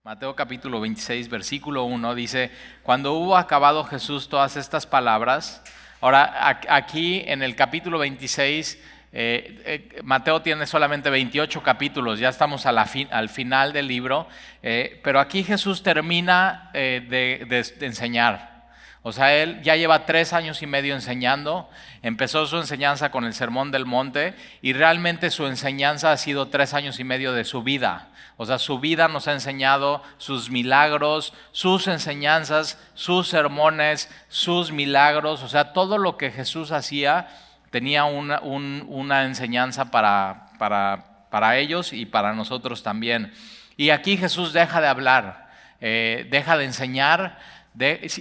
Mateo capítulo 26, versículo 1 dice: cuando hubo acabado Jesús todas estas palabras. Ahora, aquí en el capítulo 26, Mateo tiene solamente 28 capítulos, ya estamos al final del libro, pero aquí Jesús termina de enseñar. O sea, él ya lleva 3 años y medio enseñando, empezó su enseñanza con el Sermón del Monte y realmente su enseñanza ha sido 3 años y medio de su vida. O sea, su vida nos ha enseñado sus milagros, sus enseñanzas, sus sermones, sus milagros. O sea, todo lo que Jesús hacía tenía una enseñanza para ellos y para nosotros también. Y aquí Jesús deja de hablar, deja de enseñar.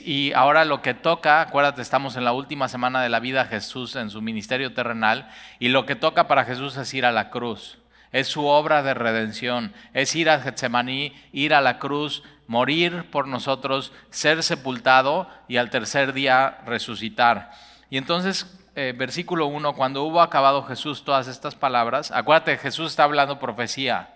Y ahora lo que toca, acuérdate, estamos en la última semana de la vida de Jesús en su ministerio terrenal, y lo que toca para Jesús es ir a la cruz. Es su obra de redención, es ir a Getsemaní, ir a la cruz, morir por nosotros, ser sepultado y al tercer día resucitar. Y entonces, versículo 1, cuando hubo acabado Jesús todas estas palabras, acuérdate, Jesús está hablando profecía.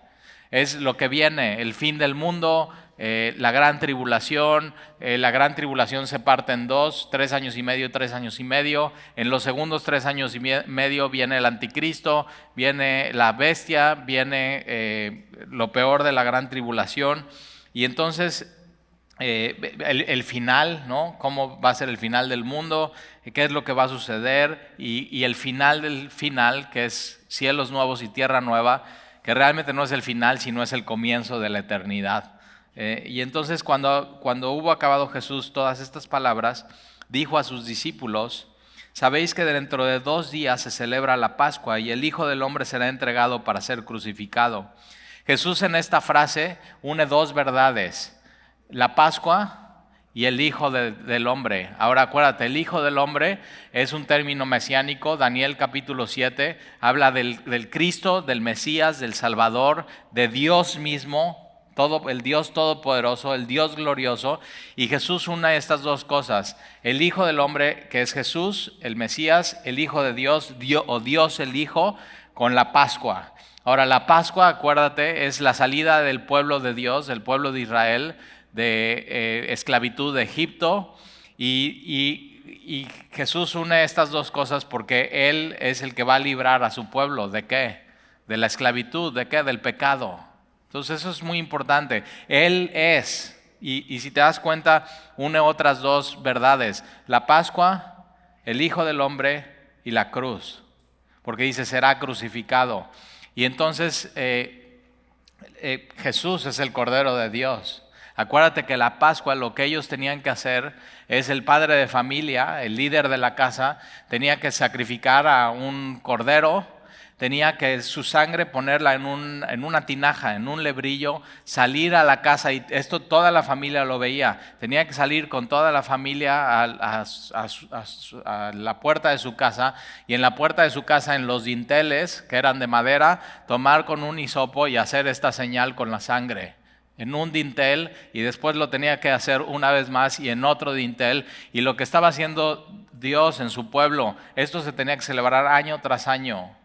Es lo que viene, el fin del mundo, la gran tribulación. La gran tribulación se parte en dos, 3 años y medio, 3 años y medio. En los segundos 3 años y medio viene el anticristo, viene la bestia, viene lo peor de la gran tribulación. Y entonces el final, ¿no? ¿Cómo va a ser el final del mundo? ¿Qué es lo que va a suceder? Y el final del final, que es cielos nuevos y tierra nueva, que realmente no es el final, sino es el comienzo de la eternidad. Y entonces cuando hubo acabado Jesús todas estas palabras, dijo a sus discípulos: sabéis que dentro de 2 días se celebra la Pascua y el Hijo del Hombre será entregado para ser crucificado. Jesús en esta frase une 2 verdades: la Pascua y el Hijo del Hombre. Ahora acuérdate, el Hijo del Hombre es un término mesiánico. Daniel capítulo 7 habla del Cristo, del Mesías, del Salvador, de Dios mismo, el Dios todopoderoso, el Dios glorioso. Y Jesús une estas 2 cosas: el Hijo del Hombre, que es Jesús, el Mesías, el Hijo de Dios, o Dios el Hijo, con la Pascua. Ahora, la Pascua, acuérdate, es la salida del pueblo de Dios, del pueblo de Israel, de esclavitud de Egipto, y Jesús une estas 2 cosas porque Él es el que va a librar a su pueblo. ¿De qué? De la esclavitud. ¿De qué? Del pecado. Entonces eso es muy importante. Él es, y si te das cuenta, une otras 2 verdades: la Pascua, el Hijo del Hombre y la cruz, porque dice será crucificado. Y entonces Jesús es el Cordero de Dios. Acuérdate que la Pascua, lo que ellos tenían que hacer es, el padre de familia, el líder de la casa, tenía que sacrificar a un cordero, tenía que su sangre ponerla en una tinaja, en un lebrillo, salir a la casa, y esto toda la familia lo veía. Tenía que salir con toda la familia a la puerta de su casa, y en la puerta de su casa, en los dinteles, que eran de madera, tomar con un hisopo y hacer esta señal con la sangre en un dintel, y después lo tenía que hacer una vez más y en otro dintel. Y lo que estaba haciendo Dios en su pueblo, esto se tenía que celebrar año tras año,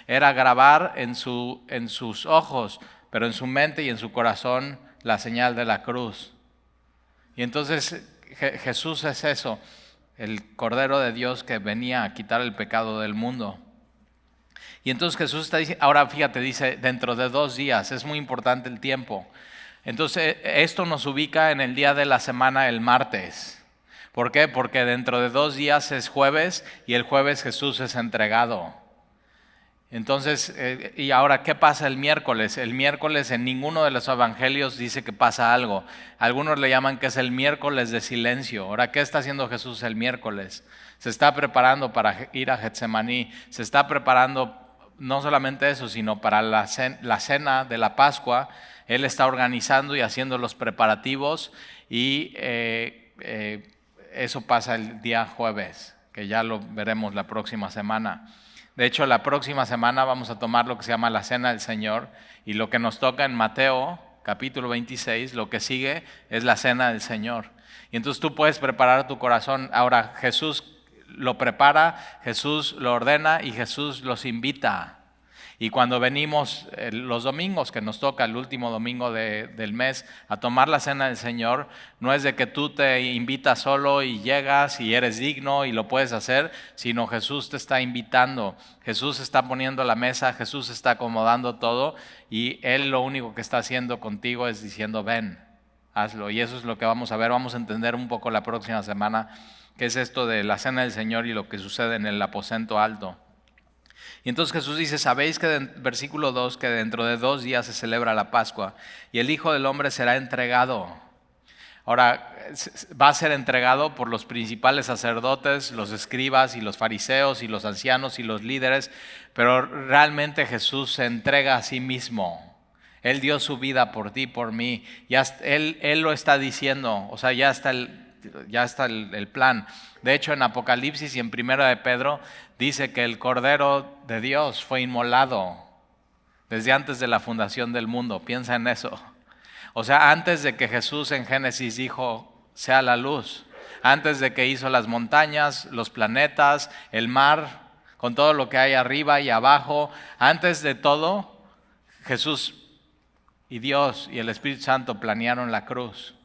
era grabar en sus ojos, pero en su mente y en su corazón, la señal de la cruz. Y entonces Jesús es eso, el Cordero de Dios que venía a quitar el pecado del mundo. Y entonces Jesús está diciendo, ahora fíjate, dice dentro de 2 días, es muy importante el tiempo. Entonces esto nos ubica en el día de la semana, el martes. ¿Por qué? Porque dentro de 2 días es jueves, y el jueves Jesús es entregado. Entonces, y ahora, ¿qué pasa el miércoles? El miércoles en ninguno de los evangelios dice que pasa algo. Algunos le llaman que es el miércoles de silencio. Ahora, ¿qué está haciendo Jesús el miércoles? Se está preparando para ir a Getsemaní, se está preparando. No solamente eso, sino para la cena de la Pascua. Él está organizando y haciendo los preparativos, y eso pasa el día jueves, que ya lo veremos la próxima semana. De hecho, la próxima semana vamos a tomar lo que se llama la Cena del Señor, y lo que nos toca en Mateo capítulo 26, lo que sigue es la Cena del Señor. Y entonces tú puedes preparar tu corazón. Ahora, Jesús lo prepara, Jesús lo ordena y Jesús los invita. Y cuando venimos los domingos, que nos toca el último domingo del mes, a tomar la cena del Señor, no es de que tú te invitas solo y llegas y eres digno y lo puedes hacer, sino Jesús te está invitando, Jesús está poniendo la mesa, Jesús está acomodando todo y Él lo único que está haciendo contigo es diciendo ven, hazlo. Y eso es lo que vamos a ver, vamos a entender un poco la próxima semana, qué es esto de la cena del Señor y lo que sucede en el aposento alto. Y entonces Jesús dice, sabéis que, versículo 2, que dentro de 2 días se celebra la Pascua y el Hijo del Hombre será entregado. Ahora, va a ser entregado por los principales sacerdotes, los escribas y los fariseos y los ancianos y los líderes, pero realmente Jesús se entrega a sí mismo. Él dio su vida por ti, por mí. Él lo está diciendo, o sea, ya está el plan. De hecho, en Apocalipsis y en Primera de Pedro dice que el Cordero de Dios fue inmolado desde antes de la fundación del mundo. Piensa en eso. O sea, antes de que Jesús en Génesis dijo, sea la luz, antes de que hizo las montañas, los planetas, el mar, con todo lo que hay arriba y abajo, antes de todo, Jesús y Dios y el Espíritu Santo planearon la cruz.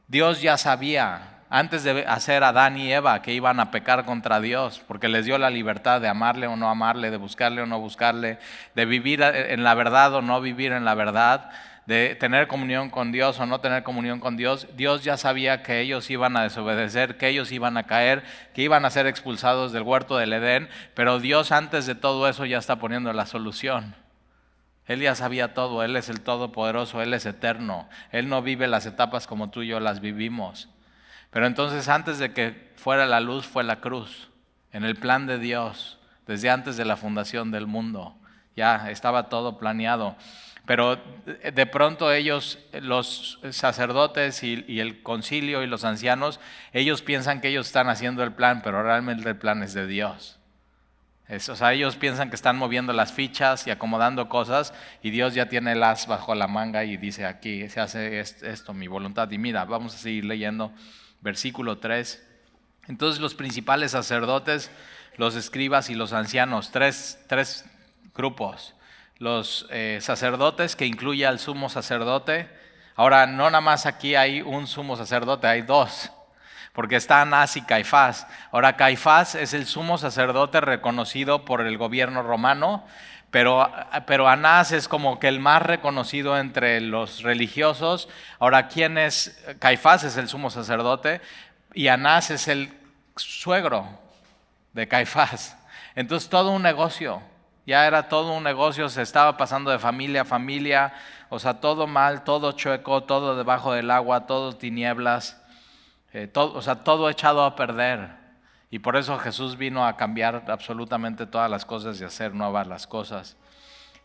Dios ya sabía, antes de hacer a Adán y Eva, que iban a pecar contra Dios, porque les dio la libertad de amarle o no amarle, de buscarle o no buscarle, de vivir en la verdad o no vivir en la verdad, de tener comunión con Dios o no tener comunión con Dios. Dios ya sabía que ellos iban a desobedecer, que ellos iban a caer, que iban a ser expulsados del huerto del Edén, pero Dios antes de todo eso ya está poniendo la solución. Él ya sabía todo, Él es el Todopoderoso, Él es eterno, Él no vive las etapas como tú y yo las vivimos. Pero entonces antes de que fuera la luz fue la cruz, en el plan de Dios, desde antes de la fundación del mundo, ya estaba todo planeado. Pero de pronto ellos, los sacerdotes y el concilio y los ancianos, ellos piensan que ellos están haciendo el plan, pero realmente el plan es de Dios. O sea, ellos piensan que están moviendo las fichas y acomodando cosas y Dios ya tiene el as bajo la manga y dice aquí se hace esto, mi voluntad. Y mira, vamos a seguir leyendo versículo 3. Entonces los principales sacerdotes, los escribas y los ancianos, tres grupos. Los sacerdotes, que incluye al sumo sacerdote. Ahora, no nada más aquí hay un sumo sacerdote, hay dos. Porque está Anás y Caifás. Ahora, Caifás es el sumo sacerdote reconocido por el gobierno romano, pero Anás es como que el más reconocido entre los religiosos. Ahora, ¿quién es? Caifás es el sumo sacerdote y Anás es el suegro de Caifás. Entonces, todo un negocio. Ya era todo un negocio, se estaba pasando de familia a familia, o sea, todo mal, todo chueco, todo debajo del agua, todo tinieblas. Todo echado a perder. Y por eso Jesús vino a cambiar absolutamente todas las cosas y hacer nuevas las cosas.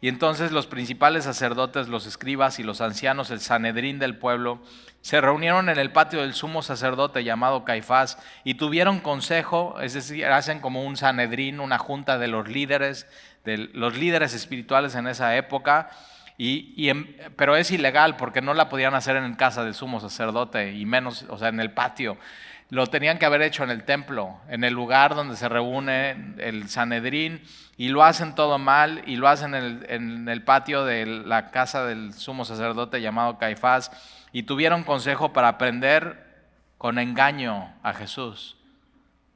Y entonces los principales sacerdotes, los escribas y los ancianos, el Sanedrín del pueblo, se reunieron en el patio del sumo sacerdote llamado Caifás y tuvieron consejo, es decir, hacen como un Sanedrín, una junta de los líderes espirituales en esa época. Pero es ilegal porque no la podían hacer en casa del sumo sacerdote y menos, o sea, en el patio. Lo tenían que haber hecho en el templo, en el lugar donde se reúne el Sanedrín, y lo hacen todo mal y lo hacen en el patio de la casa del sumo sacerdote llamado Caifás, y tuvieron consejo para prender con engaño a Jesús.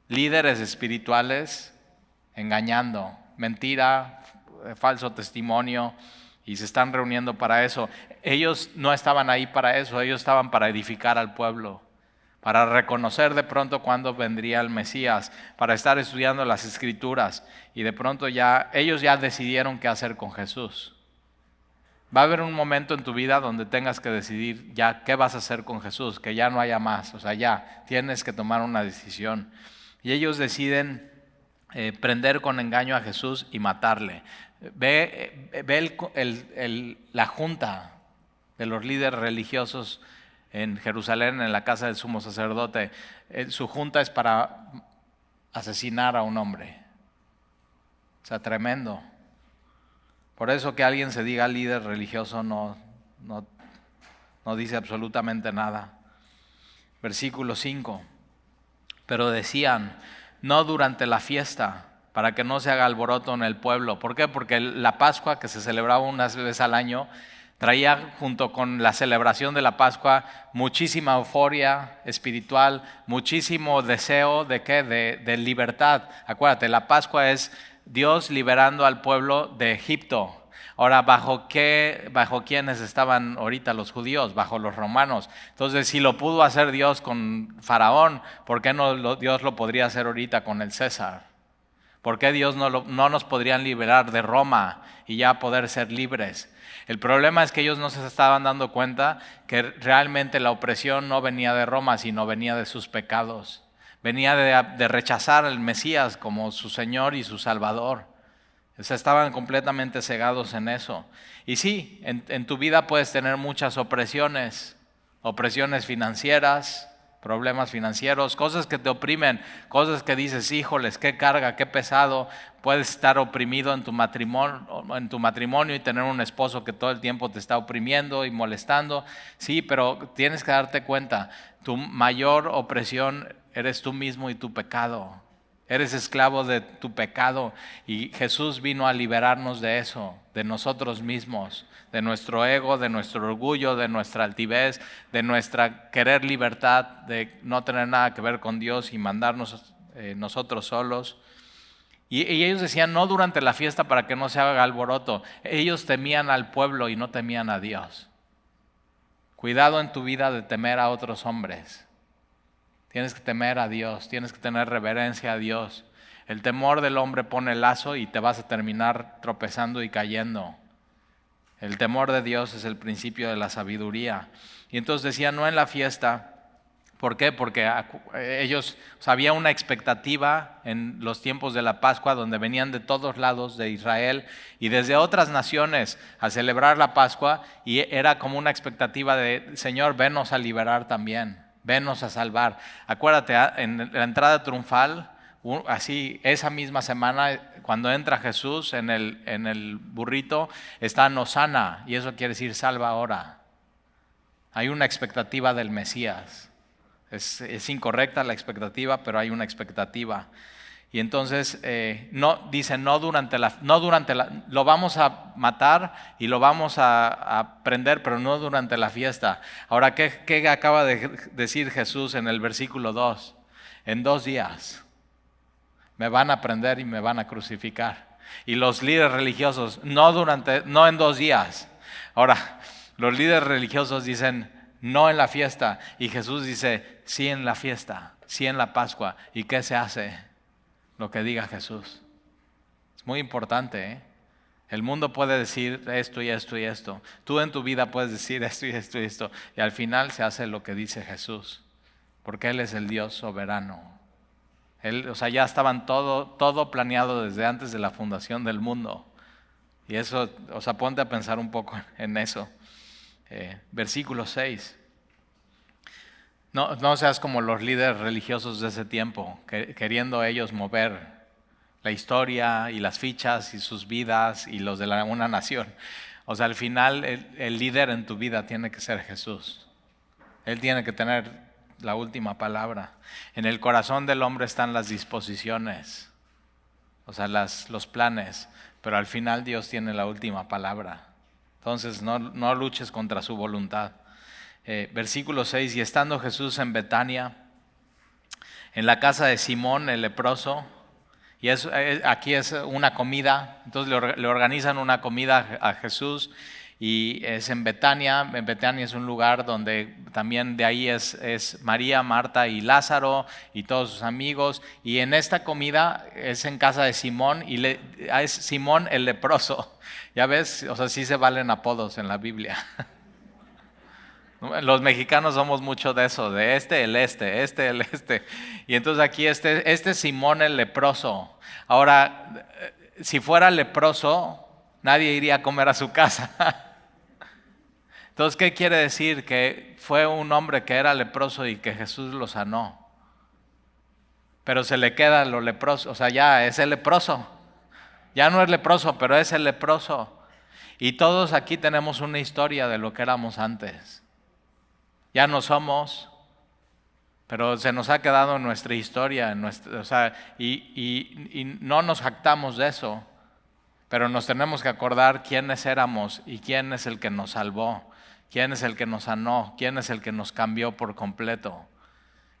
Líderes espirituales engañando, mentira, falso testimonio. Y se están reuniendo para eso. Ellos no estaban ahí para eso, ellos estaban para edificar al pueblo, para reconocer de pronto cuándo vendría el Mesías, para estar estudiando las Escrituras. Y de pronto ellos ya decidieron qué hacer con Jesús. Va a haber un momento en tu vida donde tengas que decidir ya qué vas a hacer con Jesús, que ya no haya más, o sea, ya tienes que tomar una decisión. Y ellos deciden prender con engaño a Jesús y matarle. Ve la junta de los líderes religiosos en Jerusalén, en la casa del sumo sacerdote. Su junta es para asesinar a un hombre. O sea, tremendo. Por eso que alguien se diga líder religioso no dice absolutamente nada. Versículo 5. Pero decían, no durante la fiesta, para que no se haga alboroto en el pueblo. ¿Por qué? Porque la Pascua, que se celebraba unas veces al año, traía junto con la celebración de la Pascua muchísima euforia espiritual, muchísimo deseo ¿de qué? De libertad. Acuérdate, la Pascua es Dios liberando al pueblo de Egipto. Ahora, ¿bajo quiénes estaban ahorita los judíos? Bajo los romanos. Entonces, si lo pudo hacer Dios con Faraón, ¿por qué no Dios lo podría hacer ahorita con el César? ¿Por qué Dios no nos podrían liberar de Roma y ya poder ser libres? El problema es que ellos no se estaban dando cuenta que realmente la opresión no venía de Roma, sino venía de sus pecados. Venía de rechazar al Mesías como su Señor y su Salvador. O sea, estaban completamente cegados en eso. Y sí, en tu vida puedes tener muchas opresiones financieras, problemas financieros, cosas que te oprimen, cosas que dices, híjoles, qué carga, qué pesado. Puedes estar oprimido en tu matrimonio y tener un esposo que todo el tiempo te está oprimiendo y molestando. Sí, pero tienes que darte cuenta, tu mayor opresión eres tú mismo y tu pecado. Eres esclavo de tu pecado y Jesús vino a liberarnos de eso, de nosotros mismos, de nuestro ego, de nuestro orgullo, de nuestra altivez, de nuestra querer libertad, de no tener nada que ver con Dios y mandarnos nosotros solos. Y ellos decían, no durante la fiesta para que no se haga alboroto. Ellos temían al pueblo y no temían a Dios. Cuidado en tu vida de temer a otros hombres. Tienes que temer a Dios, tienes que tener reverencia a Dios. El temor del hombre pone lazo y te vas a terminar tropezando y cayendo. El temor de Dios es el principio de la sabiduría. Y entonces decía, no en la fiesta. ¿Por qué? Porque ellos, había una expectativa en los tiempos de la Pascua donde venían de todos lados de Israel y desde otras naciones a celebrar la Pascua, y era como una expectativa de, Señor, venos a liberar también. Venos a salvar. Acuérdate, en la entrada triunfal, así esa misma semana, cuando entra Jesús en el burrito, está Hosana, y eso quiere decir salva ahora. Hay una expectativa del Mesías. Es incorrecta la expectativa, pero hay una expectativa. Y entonces dice lo vamos a matar y lo vamos a prender, pero no durante la fiesta. Ahora, ¿qué acaba de decir Jesús en el versículo 2? En 2 días me van a prender y me van a crucificar. Y los líderes religiosos, no en 2 días. Ahora, los líderes religiosos dicen, no en la fiesta. Y Jesús dice, sí en la fiesta, sí en la Pascua. ¿Y qué se hace? Lo que diga Jesús. Es muy importante, ¿eh? El mundo puede decir esto y esto y esto. Tú en tu vida puedes decir esto y esto y esto. Y al final se hace lo que dice Jesús. Porque Él es el Dios soberano. Ya estaban todo planeado desde antes de la fundación del mundo. Y eso, ponte a pensar un poco en eso. Versículo 6. No seas como los líderes religiosos de ese tiempo, queriendo ellos mover la historia y las fichas y sus vidas y los de una nación. Al final el líder en tu vida tiene que ser Jesús. Él tiene que tener la última palabra. En el corazón del hombre están las disposiciones, los planes, pero al final Dios tiene la última palabra. Entonces no luches contra su voluntad. Versículo 6, y estando Jesús en Betania, en la casa de Simón el leproso, y aquí es una comida, entonces le organizan una comida a Jesús, y es en Betania. En Betania es un lugar donde también de ahí es María, Marta y Lázaro y todos sus amigos, y en esta comida es en casa de Simón, y es Simón el leproso. Ya ves, sí se valen apodos en la Biblia. Los mexicanos somos mucho de eso, de el este. Y entonces aquí este es Simón el leproso. Ahora, si fuera leproso, nadie iría a comer a su casa. Entonces, ¿qué quiere decir? Que fue un hombre que era leproso y que Jesús lo sanó. Pero se le queda lo leproso, ya es el leproso. Ya no es leproso, pero es el leproso. Y todos aquí tenemos una historia de lo que éramos antes. Ya no somos, pero se nos ha quedado en nuestra historia, o sea, y no nos jactamos de eso, pero nos tenemos que acordar quiénes éramos y quién es el que nos salvó, quién es el que nos sanó, quién es el que nos cambió por completo.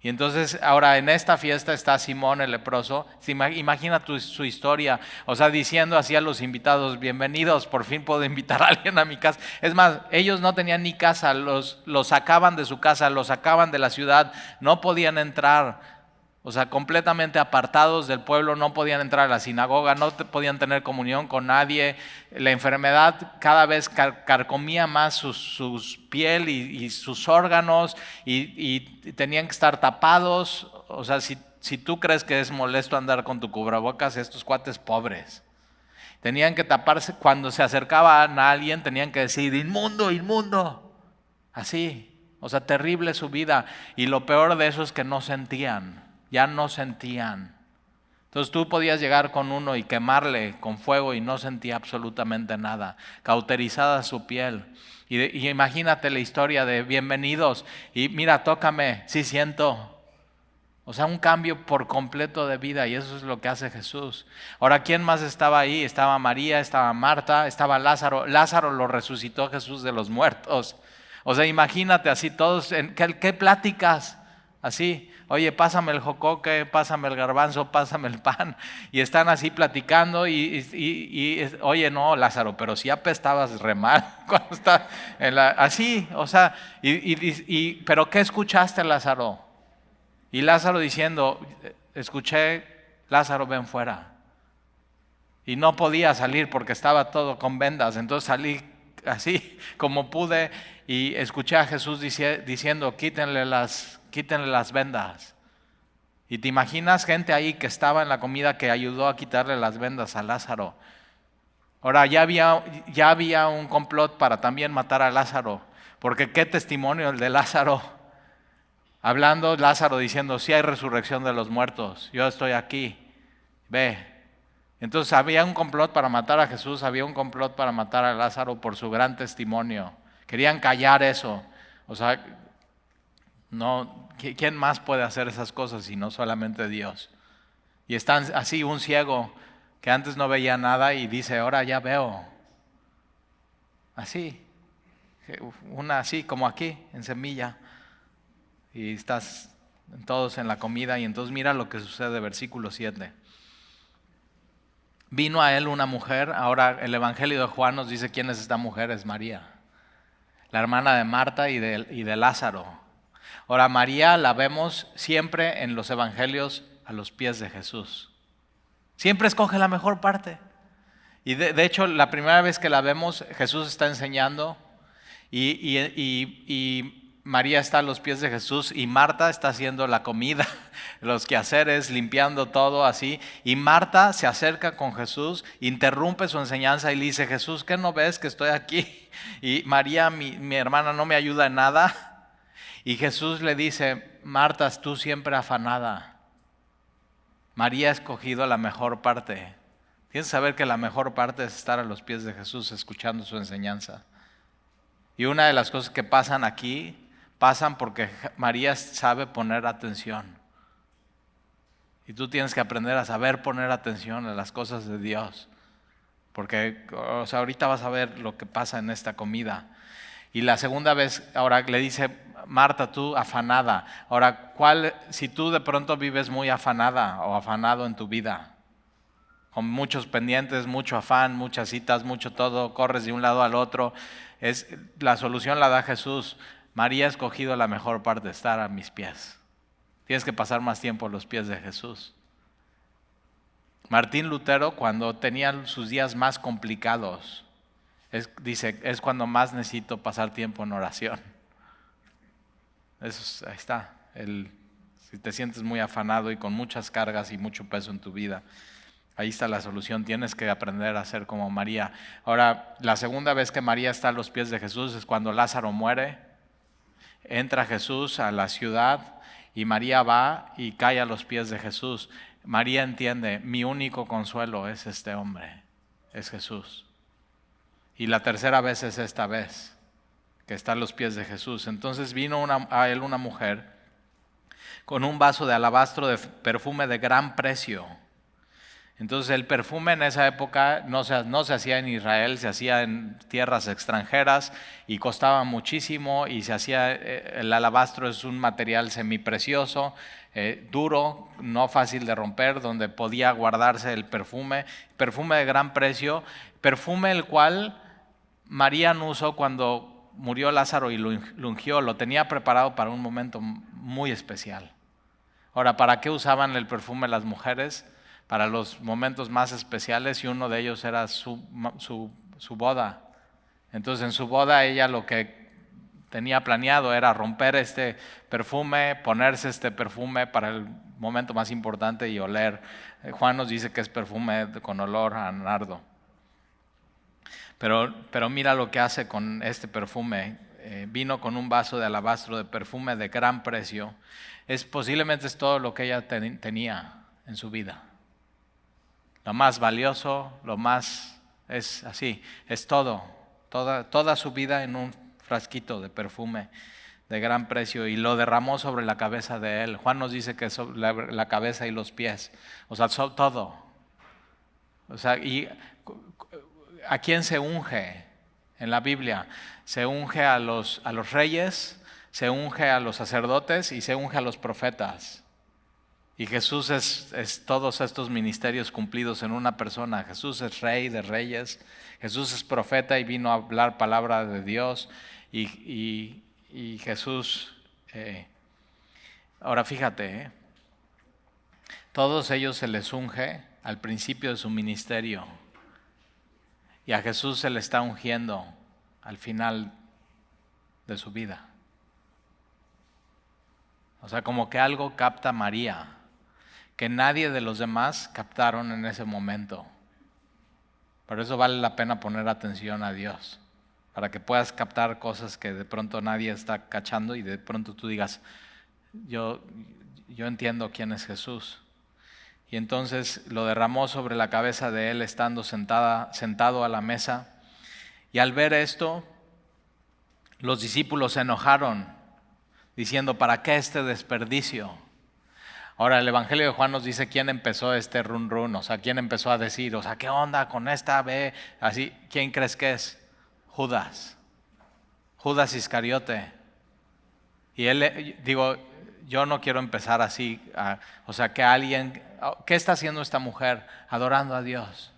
Y entonces ahora en esta fiesta está Simón el leproso. Imagina su historia, o sea, diciendo así a los invitados: bienvenidos, por fin puedo invitar a alguien a mi casa. Es más, ellos no tenían ni casa, los sacaban de su casa, los sacaban de la ciudad, no podían entrar. O sea, completamente apartados del pueblo, no podían entrar a la sinagoga, no podían tener comunión con nadie. La enfermedad cada vez carcomía más sus piel y sus órganos, y tenían que estar tapados. O sea, si tú crees que es molesto andar con tu cubrebocas, estos cuates pobres tenían que taparse. Cuando se acercaban a alguien tenían que decir: inmundo, inmundo. Así, o sea, terrible su vida. Y lo peor de eso es que no sentían. Ya no sentían. Entonces tú podías llegar con uno y quemarle con fuego y no sentía absolutamente nada. Cauterizada su piel. Y imagínate la historia de bienvenidos. Y mira, tócame, sí siento. O sea, un cambio por completo de vida, y eso es lo que hace Jesús. Ahora, ¿quién más estaba ahí? Estaba María, estaba Marta, estaba Lázaro. Lázaro lo resucitó Jesús de los muertos. O sea, imagínate así todos, ¿qué pláticas? Así, oye, pásame el jocoque, pásame el garbanzo, pásame el pan. Y están así platicando oye, no, Lázaro, pero si apestabas re mal cuando estás así, o sea, pero ¿qué escuchaste, Lázaro? Y Lázaro diciendo: escuché, Lázaro, ven fuera. Y no podía salir porque estaba todo con vendas, entonces salí así como pude y escuché a Jesús diciendo: quítenle las vendas. Y te imaginas gente ahí que estaba en la comida que ayudó a quitarle las vendas a Lázaro. Ahora ya había un complot para también matar a Lázaro, porque qué testimonio el de Lázaro. Hablando Lázaro diciendo: sí hay resurrección de los muertos, yo estoy aquí, ve. Entonces había un complot para matar a Jesús, había un complot para matar a Lázaro por su gran testimonio. Querían callar eso. O sea, no, ¿quién más puede hacer esas cosas si no solamente Dios? Y están así, un ciego que antes no veía nada y dice: ahora ya veo. Así, una así como aquí, en Semilla. Y estás todos en la comida, y entonces mira lo que sucede, versículo 7. Vino a él una mujer. Ahora el Evangelio de Juan nos dice quién es esta mujer: es María, la hermana de Marta y de Lázaro. Ahora, María la vemos siempre en los evangelios a los pies de Jesús. Siempre escoge la mejor parte. Y de hecho, la primera vez que la vemos, Jesús está enseñando y María está a los pies de Jesús, y Marta está haciendo la comida, los quehaceres, limpiando todo así. Y Marta se acerca con Jesús, interrumpe su enseñanza y le dice: Jesús, ¿qué no ves que estoy aquí? Y María, mi hermana, no me ayuda en nada. Y Jesús le dice: Marta, tú siempre afanada. María ha escogido la mejor parte. Tienes que saber que la mejor parte es estar a los pies de Jesús escuchando su enseñanza. Y una de las cosas que pasan aquí, pasan porque María sabe poner atención. Y tú tienes que aprender a saber poner atención a las cosas de Dios. Porque ahorita vas a ver lo que pasa en esta comida. Y la segunda vez, ahora le dice: Marta, tú afanada. Ahora, si tú de pronto vives muy afanada o afanado en tu vida, con muchos pendientes, mucho afán, muchas citas, mucho todo, corres de un lado al otro, la solución la da Jesús. María ha escogido la mejor parte, estar a mis pies. Tienes que pasar más tiempo a los pies de Jesús. Martín Lutero, cuando tenía sus días más complicados, dice: es cuando más necesito pasar tiempo en oración. Ahí está. Si te sientes muy afanado y con muchas cargas y mucho peso en tu vida, ahí está la solución. Tienes que aprender a ser como María. Ahora, la segunda vez que María está a los pies de Jesús es cuando Lázaro muere. Entra Jesús a la ciudad y María va y cae a los pies de Jesús. María entiende: mi único consuelo es este hombre, es Jesús. Y la tercera vez es esta vez, que está a los pies de Jesús. Entonces vino a él una mujer con un vaso de alabastro de perfume de gran precio. Entonces el perfume en esa época no se hacía en Israel, se hacía en tierras extranjeras y costaba muchísimo, y se hacía, el alabastro es un material semiprecioso, duro, no fácil de romper, donde podía guardarse el perfume de gran precio, perfume el cual María no usó cuando murió Lázaro y lo ungió, lo tenía preparado para un momento muy especial. Ahora, ¿para qué usaban el perfume las mujeres? Para los momentos más especiales, y uno de ellos era su boda. Entonces en su boda ella lo que tenía planeado era romper este perfume, ponerse este perfume para el momento más importante y oler. Juan nos dice que es perfume con olor a nardo. Pero mira lo que hace con este perfume. Vino con un vaso de alabastro de perfume de gran precio. Posiblemente es todo lo que ella tenía en su vida. Lo más valioso, es así, es toda su vida en un frasquito de perfume de gran precio, y lo derramó sobre la cabeza de él. Juan nos dice que sobre la cabeza y los pies, o sea, todo. O sea, ¿y a quién se unge en la Biblia? Se unge a los reyes, se unge a los sacerdotes y se unge a los profetas. Y Jesús es todos estos ministerios cumplidos en una persona. Jesús es rey de reyes, Jesús es profeta y vino a hablar palabra de Dios. Y Jesús, ahora fíjate, todos ellos se les unge al principio de su ministerio, y a Jesús se le está ungiendo al final de su vida. O sea, como que algo capta María que nadie de los demás captaron en ese momento. Por eso vale la pena poner atención a Dios, para que puedas captar cosas que de pronto nadie está cachando, y de pronto tú digas, yo entiendo quién es Jesús. Y entonces lo derramó sobre la cabeza de él estando sentado a la mesa. Y al ver esto, los discípulos se enojaron, diciendo, ¿para qué este desperdicio? Ahora, el Evangelio de Juan nos dice quién empezó este run, o sea, quién empezó a decir, o sea, ¿qué onda con esta? Ve, así, ¿quién crees que es? Judas Iscariote. Y él, yo no quiero empezar así, o sea, que alguien, ¿qué está haciendo esta mujer? Adorando a Dios.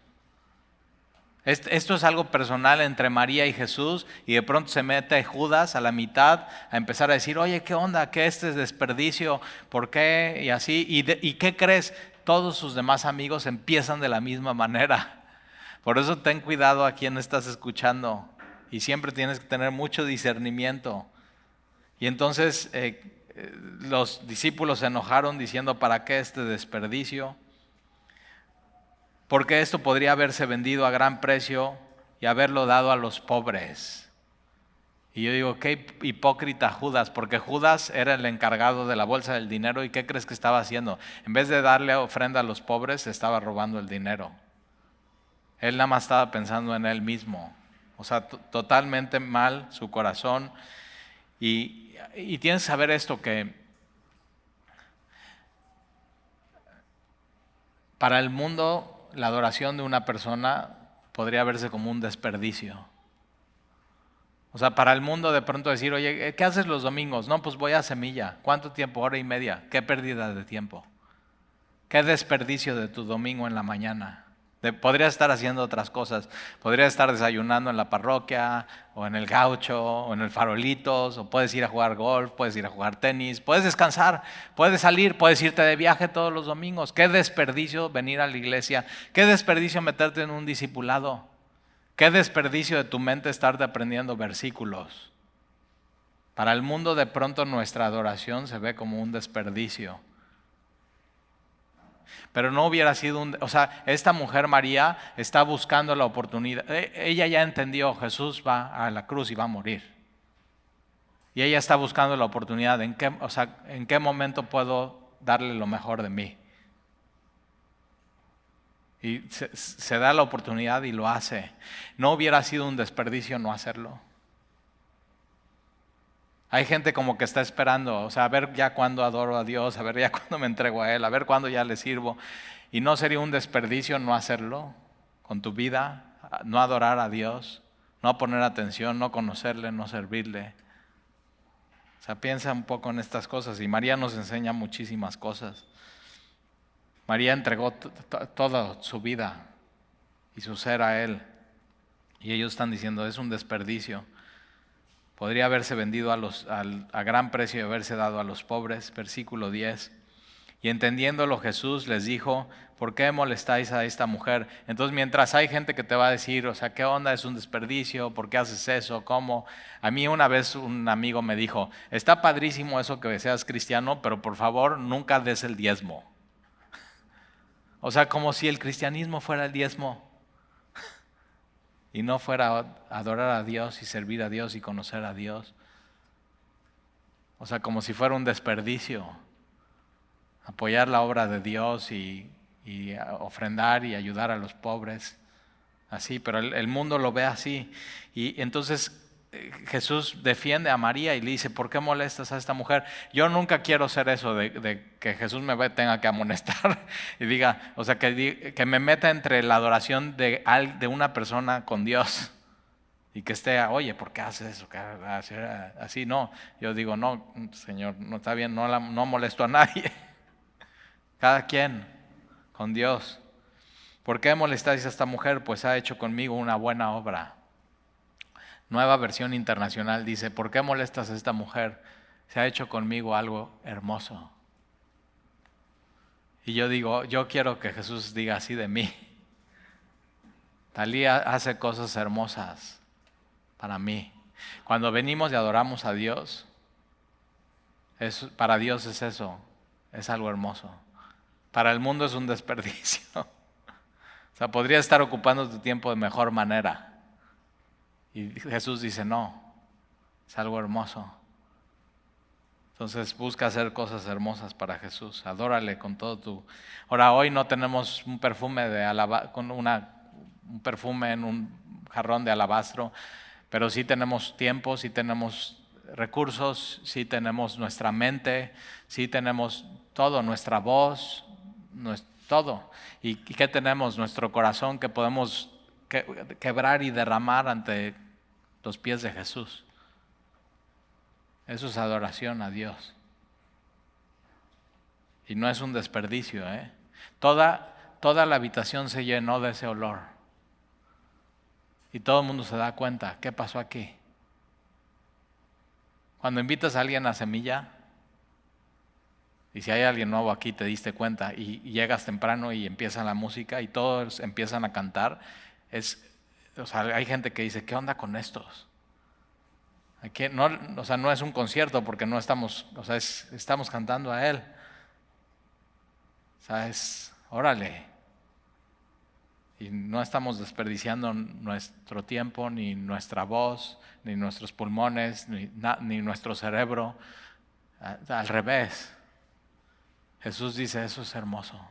Esto es algo personal entre María y Jesús, y de pronto se mete Judas a la mitad a empezar a decir, oye, ¿qué onda? ¿Qué es desperdicio? ¿Por qué? Y así, ¿y qué crees? Todos sus demás amigos empiezan de la misma manera. Por eso ten cuidado a quién estás escuchando, y siempre tienes que tener mucho discernimiento. Y entonces los discípulos se enojaron diciendo, ¿para qué este desperdicio? Porque esto podría haberse vendido a gran precio y haberlo dado a los pobres. Y yo digo, qué hipócrita Judas, porque Judas era el encargado de la bolsa del dinero, ¿y qué crees que estaba haciendo? En vez de darle ofrenda a los pobres, estaba robando el dinero. Él nada más estaba pensando en él mismo. O sea, totalmente mal su corazón. Y tienes que saber esto, que para el mundo la adoración de una persona podría verse como un desperdicio. O sea, para el mundo de pronto decir, oye, ¿qué haces los domingos? No, pues voy a Semilla. ¿Cuánto tiempo? Hora y media. ¿Qué pérdida de tiempo? ¿Qué desperdicio de tu domingo en la mañana? Podrías estar haciendo otras cosas. Podrías estar desayunando en la parroquia, o en el Gaucho, o en el Farolitos, o puedes ir a jugar golf, puedes ir a jugar tenis, puedes descansar, puedes salir, puedes irte de viaje todos los domingos. Qué desperdicio venir a la iglesia, qué desperdicio meterte en un discipulado, qué desperdicio de tu mente estarte aprendiendo versículos. Para el mundo de pronto nuestra adoración se ve como un desperdicio. Pero no hubiera sido o sea, esta mujer María está buscando la oportunidad. Ella ya entendió, Jesús va a la cruz y va a morir. Y ella está buscando la oportunidad, ¿en qué momento puedo darle lo mejor de mí? Y se da la oportunidad y lo hace. ¿No hubiera sido un desperdicio no hacerlo? Hay gente como que está esperando, o sea, a ver ya cuándo adoro a Dios, a ver ya cuándo me entrego a Él, a ver cuándo ya le sirvo. ¿Y no sería un desperdicio no hacerlo con tu vida? No adorar a Dios, no poner atención, no conocerle, no servirle. O sea, piensa un poco en estas cosas y María nos enseña muchísimas cosas. María entregó toda su vida y su ser a Él. Y ellos están diciendo, es un desperdicio. Podría haberse vendido a gran precio y haberse dado a los pobres. Versículo 10. Y entendiéndolo Jesús les dijo, ¿por qué molestáis a esta mujer? Entonces mientras hay gente que te va a decir, o sea, ¿qué onda? Es un desperdicio, ¿por qué haces eso? ¿Cómo? A mí una vez un amigo me dijo, está padrísimo eso que seas cristiano, pero por favor nunca des el diezmo. O sea, como si el cristianismo fuera el diezmo y no fuera adorar a Dios y servir a Dios y conocer a Dios. O sea, como si fuera un desperdicio apoyar la obra de Dios y ofrendar y ayudar a los pobres, así, pero el mundo lo ve así. Y entonces Jesús defiende a María y le dice, ¿por qué molestas a esta mujer? Yo nunca quiero ser eso de que Jesús me tenga que amonestar y diga, o sea, que me meta entre la adoración de una persona con Dios y que esté, oye, ¿por qué haces eso? Así no, yo digo, no, Señor, no está bien, no molesto a nadie. Cada quien con Dios. ¿Por qué molestáis a esta mujer? Pues ha hecho conmigo una buena obra. Nueva versión internacional dice, ¿por qué molestas a esta mujer? Se ha hecho conmigo algo hermoso. Y yo digo, yo quiero que Jesús diga así de mí. Talía hace cosas hermosas para mí. Cuando venimos y adoramos a Dios, para Dios es eso, es algo hermoso. Para el mundo es un desperdicio. O sea, podría estar ocupando tu tiempo de mejor manera. Y Jesús dice, no, es algo hermoso. Entonces busca hacer cosas hermosas para Jesús. Adórale con todo tu... Ahora, hoy no tenemos un perfume un perfume en un jarrón de alabastro, pero sí tenemos tiempo, sí tenemos recursos, sí tenemos nuestra mente, sí tenemos todo, nuestra voz, todo. ¿Y qué tenemos? Nuestro corazón que podemos quebrar y derramar ante los pies de Jesús. Eso es adoración a Dios. Y no es un desperdicio, ¿eh? Toda la habitación se llenó de ese olor. Y todo el mundo se da cuenta, ¿qué pasó aquí? Cuando invitas a alguien a Semilla, y si hay alguien nuevo aquí, te diste cuenta, y llegas temprano y empieza la música y todos empiezan a cantar, o sea, hay gente que dice, ¿qué onda con estos? O sea, no es un concierto porque no estamos, o sea, estamos cantando a Él. O sea, órale. Y no estamos desperdiciando nuestro tiempo, ni nuestra voz, ni nuestros pulmones, ni nuestro cerebro. Al revés. Jesús dice, eso es hermoso.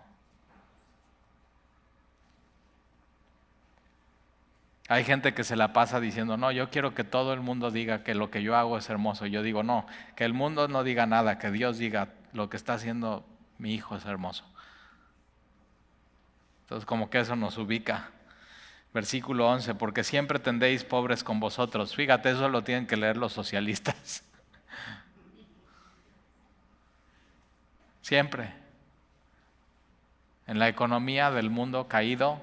Hay gente que se la pasa diciendo, no, yo quiero que todo el mundo diga que lo que yo hago es hermoso. Yo digo, no, que el mundo no diga nada, que Dios diga lo que está haciendo mi hijo es hermoso. Entonces como que eso nos ubica. Versículo 11, porque siempre tendréis pobres con vosotros. Fíjate, eso lo tienen que leer los socialistas. Siempre. En la economía del mundo caído,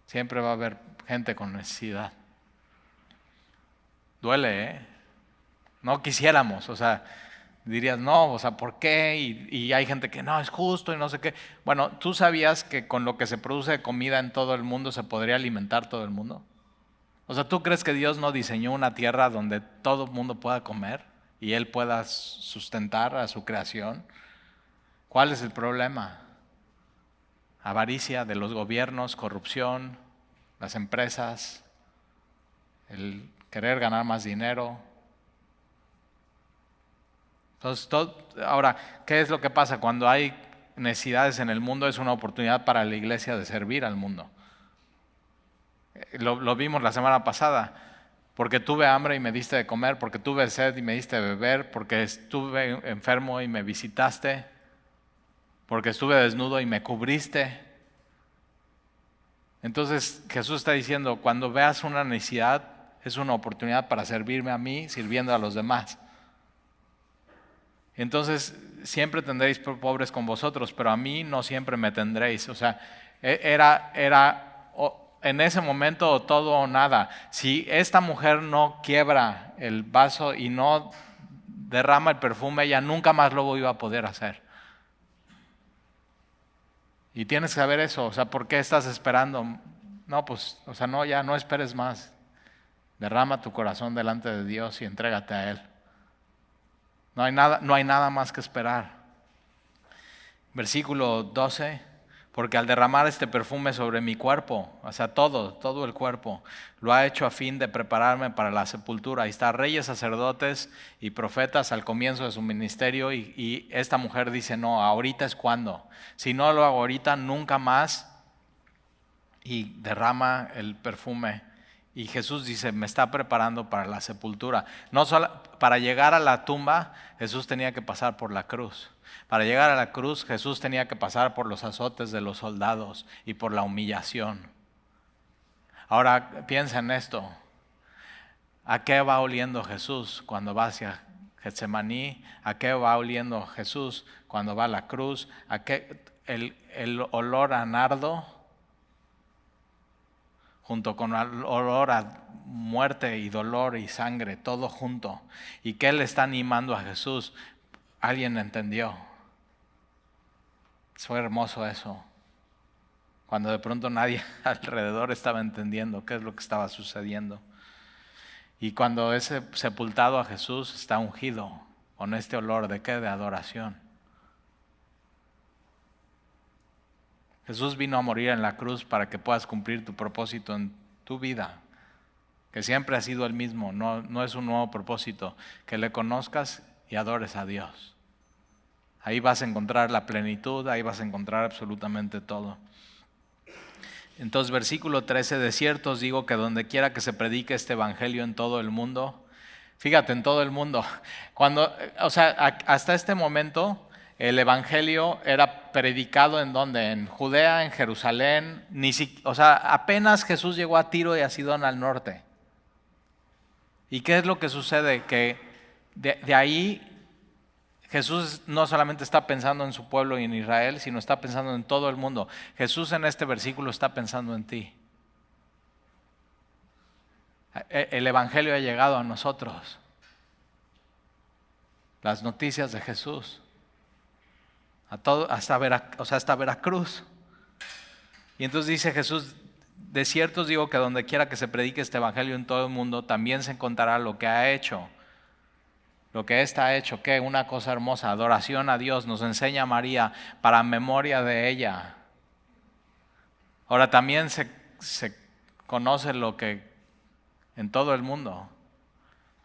siempre va a haber gente con necesidad. Duele, ¿eh? No quisiéramos, o sea, dirías, no, o sea, ¿por qué? Y hay gente que no, es justo y no sé qué. Bueno, ¿tú sabías que con lo que se produce de comida en todo el mundo se podría alimentar todo el mundo? O sea, ¿tú crees que Dios no diseñó una tierra donde todo el mundo pueda comer y Él pueda sustentar a su creación? ¿Cuál es el problema? Avaricia de los gobiernos, corrupción, las empresas, el querer ganar más dinero. Entonces, ahora, ¿qué es lo que pasa? Cuando hay necesidades en el mundo es una oportunidad para la iglesia de servir al mundo. Lo vimos la semana pasada. porque tuve hambre y me diste de comer, porque tuve sed y me diste de beber, porque estuve enfermo y me visitaste, porque estuve desnudo y me cubriste. Entonces Jesús está diciendo, cuando veas una necesidad, es una oportunidad para servirme a mí, sirviendo a los demás. Entonces siempre tendréis pobres con vosotros, pero a mí no siempre me tendréis. O sea, era en ese momento todo o nada. Si esta mujer no quiebra el vaso y no derrama el perfume, ella nunca más lo iba a poder hacer. Y tienes que saber eso. O sea, ¿por qué estás esperando? No, pues, o sea, no, ya no esperes más. Derrama tu corazón delante de Dios y entrégate a Él. No hay nada más que esperar. Versículo 12, porque al derramar este perfume sobre mi cuerpo, o sea, todo el cuerpo, lo ha hecho a fin de prepararme para la sepultura. Ahí está, reyes, sacerdotes y profetas al comienzo de su ministerio, y esta mujer dice, no, ahorita es cuando. Si no lo hago ahorita, nunca más, y derrama el perfume. Y Jesús dice, me está preparando para la sepultura. No solo para llegar a la tumba, Jesús tenía que pasar por la cruz. Para llegar a la cruz, Jesús tenía que pasar por los azotes de los soldados y por la humillación. Ahora piensa en esto. ¿A qué va oliendo Jesús cuando va hacia Getsemaní? ¿A qué va oliendo Jesús cuando va a la cruz? ¿A qué el olor a nardo? Junto con el olor a muerte y dolor y sangre, todo junto. ¿Y qué le está animando a Jesús? Alguien entendió. Fue hermoso eso. Cuando de pronto nadie alrededor estaba entendiendo qué es lo que estaba sucediendo. Y cuando es sepultado a Jesús, está ungido con este olor de qué, de adoración. Jesús vino a morir en la cruz para que puedas cumplir tu propósito en tu vida, que siempre ha sido el mismo, no es un nuevo propósito, que le conozcas y adores a Dios. Ahí vas a encontrar la plenitud, ahí vas a encontrar absolutamente todo. Entonces, versículo 13, de cierto os digo que donde quiera que se predique este evangelio en todo el mundo, fíjate, en todo el mundo, hasta este momento el evangelio era predicado ¿en dónde? En Judea, en Jerusalén, apenas Jesús llegó a Tiro y a Sidón al norte. ¿Y qué es lo que sucede? Que de ahí Jesús no solamente está pensando en su pueblo y en Israel, sino está pensando en todo el mundo. Jesús en este versículo está pensando en ti. El evangelio ha llegado a nosotros. Las noticias de Jesús. Hasta Veracruz. Y entonces dice Jesús, de cierto os digo que donde quiera que se predique este evangelio en todo el mundo, también se encontrará lo que ha hecho. Lo que ésta ha hecho, que una cosa hermosa, adoración a Dios, nos enseña María para memoria de ella. Ahora también se conoce lo que en todo el mundo,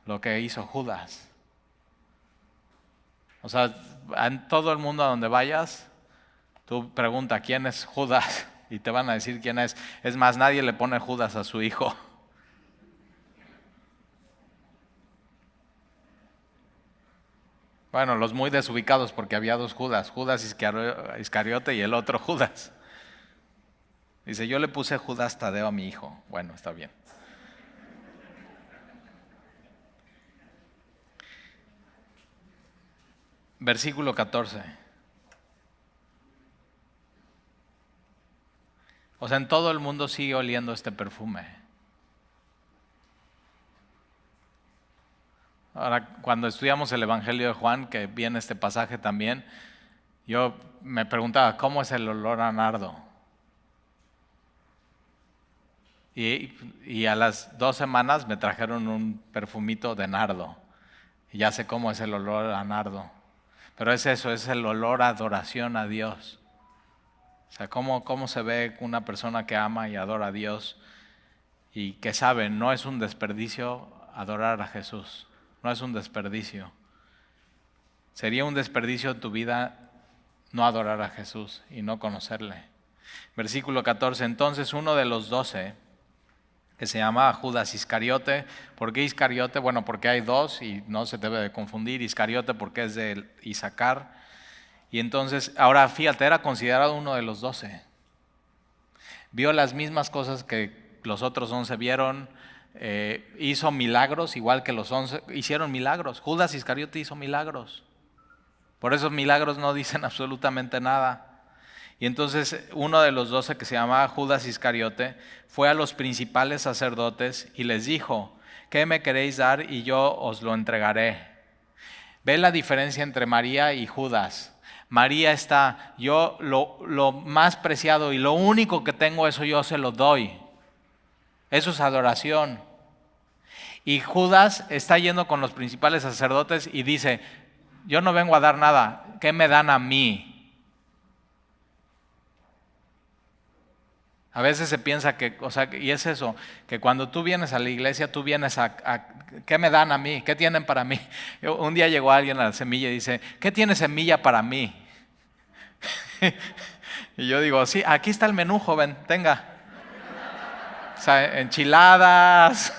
lo que hizo Judas. O sea, en todo el mundo a donde vayas, tú pregunta quién es Judas y te van a decir quién es. Es más, nadie le pone Judas a su hijo. Bueno, los muy desubicados porque había dos Judas, Judas Iscariote y el otro Judas. Dice, yo le puse Judas Tadeo a mi hijo. Bueno, está bien. Versículo 14. O sea, en todo el mundo sigue oliendo este perfume. Ahora, cuando estudiamos el Evangelio de Juan, que viene este pasaje también, yo me preguntaba, ¿cómo es el olor a nardo? Y a las 2 semanas me trajeron un perfumito de nardo. Y ya sé cómo es el olor a nardo. Pero es eso, es el olor a adoración a Dios. O sea, cómo se ve una persona que ama y adora a Dios y que sabe, no es un desperdicio adorar a Jesús. No es un desperdicio. Sería un desperdicio en tu vida no adorar a Jesús y no conocerle. Versículo 14, entonces uno de los 12, que se llama Judas Iscariote. ¿Por qué Iscariote? Bueno, porque hay dos y no se debe de confundir. Iscariote porque es de Isaacar. Y entonces, ahora fíjate, era considerado uno de los 12. Vio las mismas cosas que los otros 11 vieron, hizo milagros igual que los 11 hicieron milagros. Judas Iscariote hizo milagros. Por esos milagros no dicen absolutamente nada. Y entonces uno de los 12, que se llamaba Judas Iscariote, fue a los principales sacerdotes y les dijo: ¿qué me queréis dar y yo os lo entregaré? Ve la diferencia entre María y Judas. María está: yo lo más preciado y lo único que tengo, eso yo se lo doy. Eso es adoración. Y Judas está yendo con los principales sacerdotes y dice: yo no vengo a dar nada, ¿qué me dan a mí? A veces se piensa que, y es eso, que cuando tú vienes a la iglesia, tú vienes ¿qué me dan a mí? ¿Qué tienen para mí? Un día llegó alguien a la semilla y dice: ¿qué tiene semilla para mí? Y yo digo: sí, aquí está el menú, joven, tenga. O sea, enchiladas,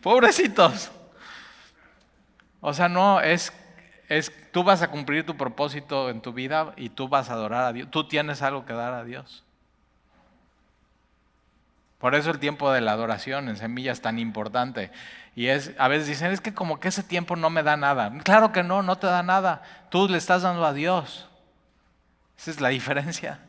pobrecitos. O sea, no, tú vas a cumplir tu propósito en tu vida y tú vas a adorar a Dios. Tú tienes algo que dar a Dios. Por eso el tiempo de la adoración en Semilla es tan importante. Y a veces dicen: es que como que ese tiempo no me da nada. Claro que no te da nada. Tú le estás dando a Dios. Esa es la diferencia.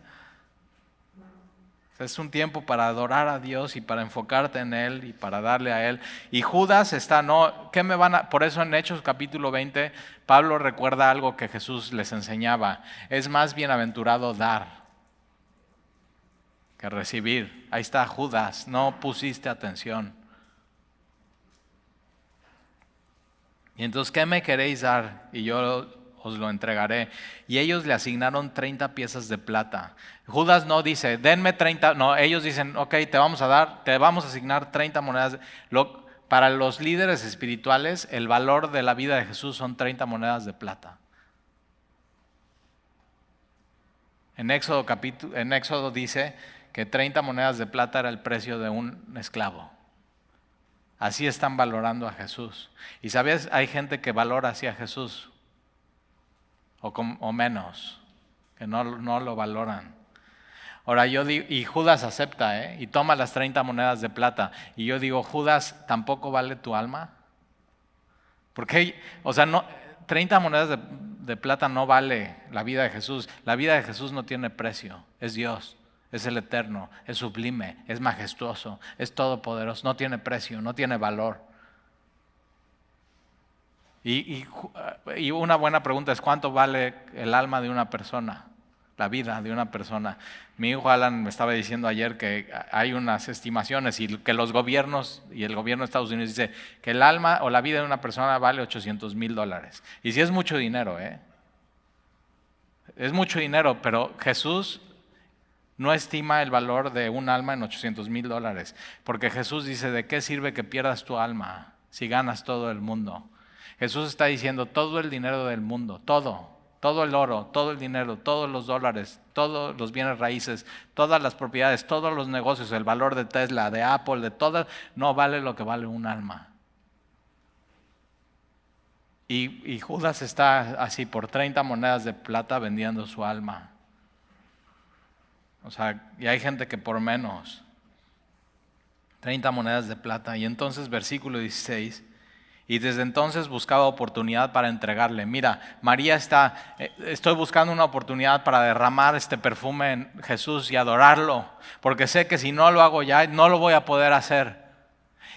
Es un tiempo para adorar a Dios y para enfocarte en Él y para darle a Él. Y Judas está, no, ¿qué me van a...? Por eso en Hechos capítulo 20, Pablo recuerda algo que Jesús les enseñaba. Es más bienaventurado dar que recibir. Ahí está Judas, no pusiste atención. Y entonces, ¿qué me queréis dar? Y yo os lo entregaré. Y ellos le asignaron 30 piezas de plata. Judas no dice: denme 30, no, ellos dicen: ok, te vamos a asignar 30 monedas. Para los líderes espirituales, el valor de la vida de Jesús son 30 monedas de plata. En Éxodo dice que 30 monedas de plata era el precio de un esclavo. Así están valorando a Jesús. Y sabes, hay gente que valora así a Jesús, o menos, que no lo valoran. Ahora yo digo, y Judas acepta, y toma las 30 monedas de plata. Y yo digo: Judas, ¿tampoco vale tu alma? Porque, 30 monedas de plata no vale la vida de Jesús. La vida de Jesús no tiene precio. Es Dios, es el eterno, es sublime, es majestuoso, es todopoderoso. No tiene precio, no tiene valor. Y una buena pregunta es: ¿cuánto vale el alma de una persona? La vida de una persona. Mi hijo Alan me estaba diciendo ayer que hay unas estimaciones y que los gobiernos y el gobierno de Estados Unidos dice que el alma o la vida de una persona vale $800,000. Y sí es mucho dinero, es mucho dinero, pero Jesús no estima el valor de un alma en $800,000, porque Jesús dice: ¿de qué sirve que pierdas tu alma si ganas todo el mundo? Jesús está diciendo: todo el dinero del mundo, todo el oro, todo el dinero, todos los dólares, todos los bienes raíces, todas las propiedades, todos los negocios, el valor de Tesla, de Apple, de todo, no vale lo que vale un alma. Y Judas está así por 30 monedas de plata vendiendo su alma. Y hay gente que por menos, 30 monedas de plata. Y entonces versículo 16... y desde entonces buscaba oportunidad para entregarle. Mira, María estoy buscando una oportunidad para derramar este perfume en Jesús y adorarlo, porque sé que si no lo hago ya, no lo voy a poder hacer.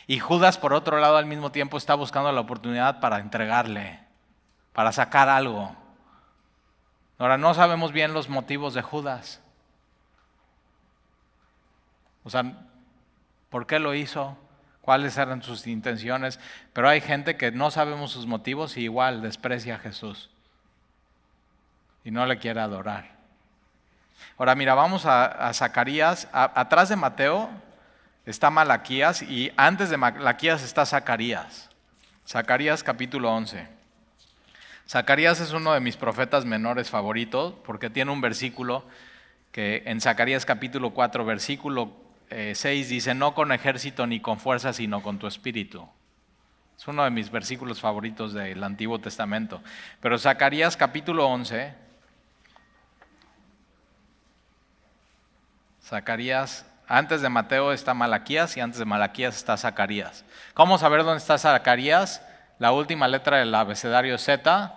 Y Judas, por otro lado, al mismo tiempo está buscando la oportunidad para entregarle, para sacar algo. Ahora, no sabemos bien los motivos de Judas. ¿Por qué lo hizo? ¿Cuáles eran sus intenciones? Pero hay gente que no sabemos sus motivos y igual desprecia a Jesús y no le quiere adorar. Ahora mira, vamos a Zacarías. Atrás de Mateo está Malaquías y antes de Malaquías está Zacarías. Zacarías capítulo 11. Zacarías es uno de mis profetas menores favoritos porque tiene un versículo que en Zacarías capítulo 4, versículo 6 dice, no con ejército ni con fuerza, sino con tu espíritu. Es uno de mis versículos favoritos del Antiguo Testamento. Pero Zacarías capítulo 11, Zacarías, antes de Mateo está Malaquías y antes de Malaquías está Zacarías. ¿Cómo saber dónde está Zacarías? La última letra del abecedario Z.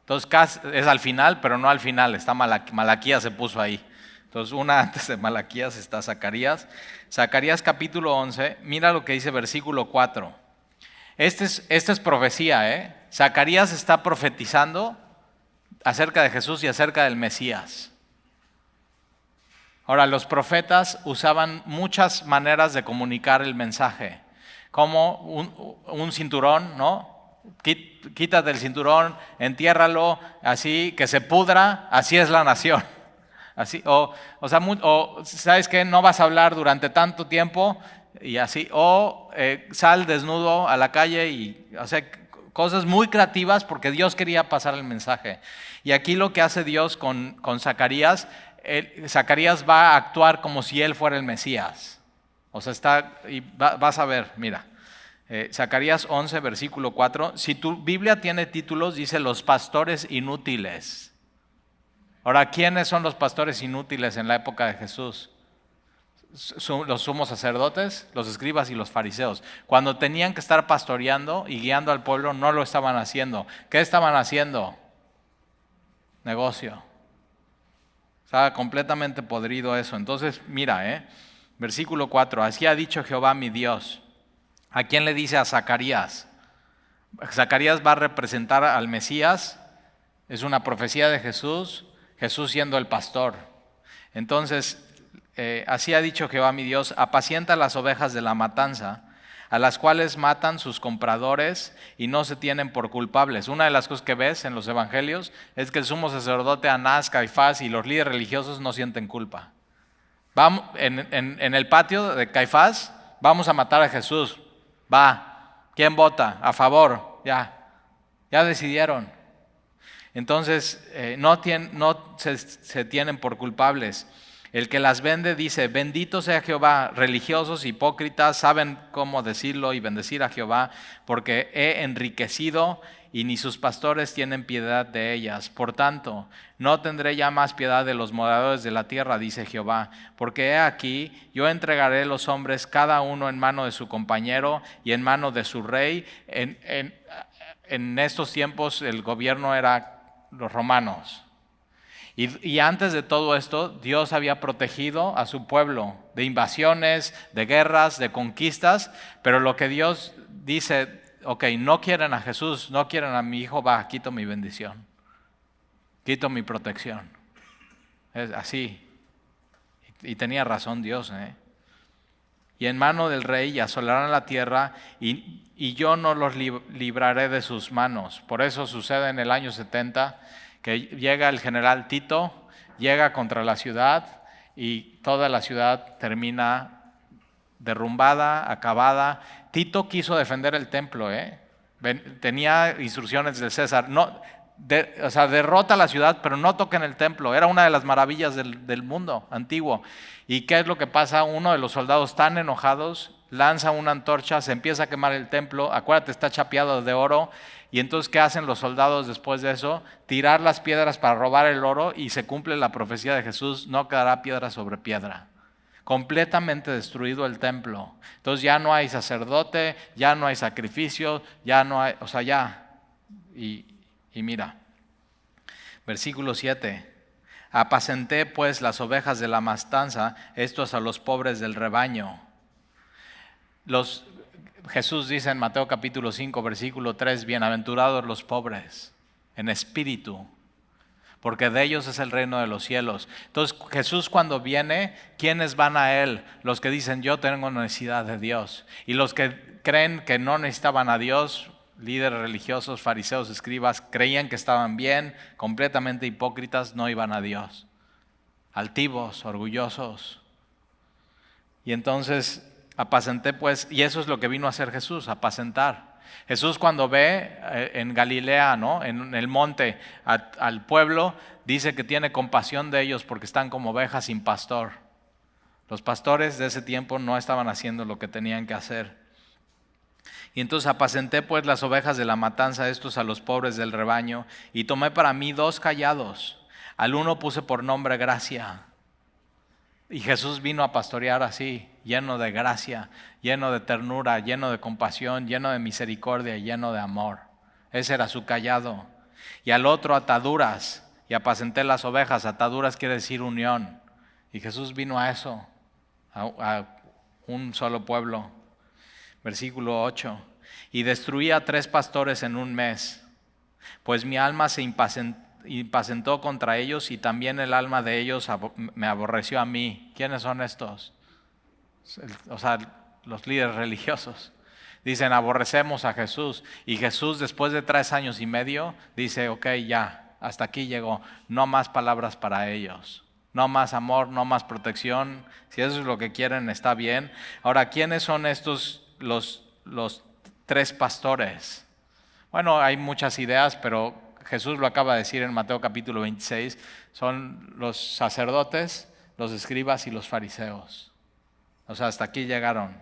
Entonces es al final, pero no al final, está Malaquías se puso ahí. Entonces una antes de Malaquías está Zacarías. Zacarías capítulo 11, mira lo que dice versículo 4. Esta es profecía, Zacarías está profetizando acerca de Jesús y acerca del Mesías. Ahora, los profetas usaban muchas maneras de comunicar el mensaje, como un cinturón, ¿no? Quítate el cinturón, entiérralo, así que se pudra, así es la nación. Así, ¿sabes qué? No vas a hablar durante tanto tiempo y así, sal desnudo a la calle y, cosas muy creativas porque Dios quería pasar el mensaje. Y aquí lo que hace Dios con Zacarías, Zacarías va a actuar como si él fuera el Mesías. Vas a ver, mira. Zacarías 11, versículo 4. Si tu Biblia tiene títulos, dice los pastores inútiles. Ahora, ¿quiénes son los pastores inútiles en la época de Jesús? Los sumos sacerdotes, los escribas y los fariseos. Cuando tenían que estar pastoreando y guiando al pueblo, no lo estaban haciendo. ¿Qué estaban haciendo? Negocio. Estaba completamente podrido eso. Entonces, mira, versículo 4. Así ha dicho Jehová mi Dios. ¿A quién le dice? A Zacarías. Zacarías va a representar al Mesías. Es una profecía de Jesús, Jesús siendo el pastor. Entonces, así ha dicho Jehová mi Dios, apacienta las ovejas de la matanza, a las cuales matan sus compradores y no se tienen por culpables. Una de las cosas que ves en los evangelios es que el sumo sacerdote Anás, Caifás y los líderes religiosos no sienten culpa. Vamos, en el patio de Caifás, vamos a matar a Jesús. Va, ¿quién vota? A favor, ya decidieron. Entonces, no se tienen por culpables. El que las vende dice, bendito sea Jehová. Religiosos, hipócritas, saben cómo decirlo y bendecir a Jehová, porque he enriquecido y ni sus pastores tienen piedad de ellas. Por tanto, no tendré ya más piedad de los moradores de la tierra, dice Jehová, porque he aquí, yo entregaré los hombres cada uno en mano de su compañero y en mano de su rey. En estos tiempos el gobierno era los romanos. Y antes de todo esto, Dios había protegido a su pueblo de invasiones, de guerras, de conquistas, pero lo que Dios dice, no quieren a Jesús, no quieren a mi hijo, quito mi bendición, quito mi protección. Es así. Y tenía razón Dios, Y en mano del rey asolarán la tierra y yo no los libraré de sus manos. Por eso sucede en el año 70 que llega el general Tito, llega contra la ciudad y toda la ciudad termina derrumbada, acabada. Tito quiso defender el templo, tenía instrucciones de César, derrota la ciudad, pero no toquen el templo. Era una de las maravillas del mundo antiguo. ¿Y qué es lo que pasa? Uno de los soldados tan enojados lanza una antorcha, se empieza a quemar el templo. Acuérdate, está chapeado de oro. Y entonces, ¿qué hacen los soldados después de eso? Tirar las piedras para robar el oro, y se cumple la profecía de Jesús, no quedará piedra sobre piedra. Completamente destruido el templo. Entonces ya no hay sacerdote, ya no hay sacrificio, ya no hay, Y mira, versículo 7. Apacenté pues las ovejas de la matanza, estos a los pobres del rebaño. Jesús dice en Mateo capítulo 5, versículo 3, bienaventurados los pobres en espíritu, porque de ellos es el reino de los cielos. Entonces Jesús cuando viene, ¿quiénes van a Él? Los que dicen yo tengo necesidad de Dios. Y los que creen que no necesitaban a Dios, líderes religiosos, fariseos, escribas, creían que estaban bien, completamente hipócritas, no iban a Dios. Altivos, orgullosos. Y entonces apacenté pues, y eso es lo que vino a hacer Jesús, apacentar. Jesús cuando ve en Galilea, en el monte al pueblo, dice que tiene compasión de ellos porque están como ovejas sin pastor. Los pastores de ese tiempo no estaban haciendo lo que tenían que hacer. Y entonces apacenté pues las ovejas de la matanza, estos a los pobres del rebaño, y tomé para mí 2 cayados. Al uno puse por nombre Gracia. Y Jesús vino a pastorear así, lleno de gracia, lleno de ternura, lleno de compasión, lleno de misericordia, lleno de amor. Ese era su cayado. Y al otro Ataduras, y apacenté las ovejas. Ataduras quiere decir unión. Y Jesús vino a eso, a un solo pueblo. Versículo 8. Y destruí a 3 pastores en un mes, pues mi alma se impacientó contra ellos, y también el alma de ellos me aborreció a mí. ¿Quiénes son estos? O sea, los líderes religiosos. Dicen, aborrecemos a Jesús. Y Jesús, después de 3 años y medio, dice, ok, ya, hasta aquí llegó. No más palabras para ellos. No más amor, no más protección. Si eso es lo que quieren, está bien. Ahora, ¿quiénes son estos, los 3 pastores? Bueno, hay muchas ideas, pero Jesús lo acaba de decir en Mateo capítulo 26. Son los sacerdotes, los escribas y los fariseos. O sea, hasta aquí llegaron.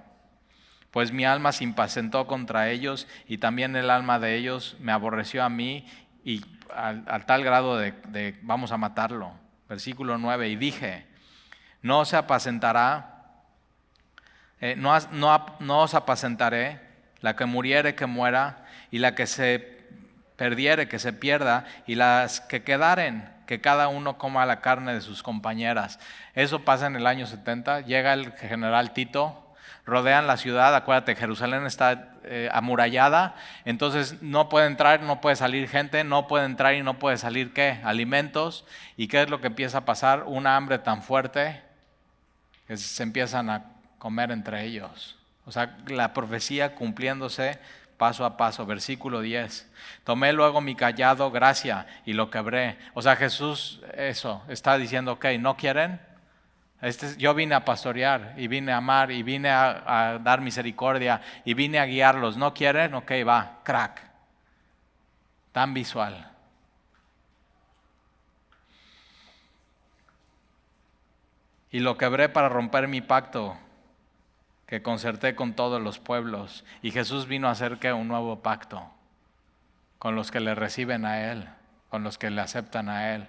Pues mi alma se impacientó contra ellos, y también el alma de ellos me aborreció a mí, y al tal grado de vamos a matarlo. Versículo 9, y dije, no os apacentaré, la que muriere que muera, y la que se perdiere que se pierda, y las que quedaren, que cada uno coma la carne de sus compañeras. Eso pasa en el año 70, llega el general Tito, rodean la ciudad. Acuérdate, Jerusalén está amurallada, entonces no puede entrar, no puede salir gente, no puede entrar y no puede salir ¿qué? Alimentos. ¿Y qué es lo que empieza a pasar? Una hambre tan fuerte que se empiezan a comer entre ellos. O sea, la profecía cumpliéndose paso a paso. Versículo 10. Tomé luego mi cayado, Gracia, y lo quebré. O sea, Jesús eso está diciendo, ok, ¿no quieren? Yo vine a pastorear, y vine a amar, y vine a dar misericordia, y vine a guiarlos. ¿No quieren? Ok, va, crack. Tan visual. Y lo quebré para romper mi pacto que concerté con todos los pueblos. Y Jesús vino a hacer ¿qué? Un nuevo pacto con los que le reciben a Él, con los que le aceptan a Él,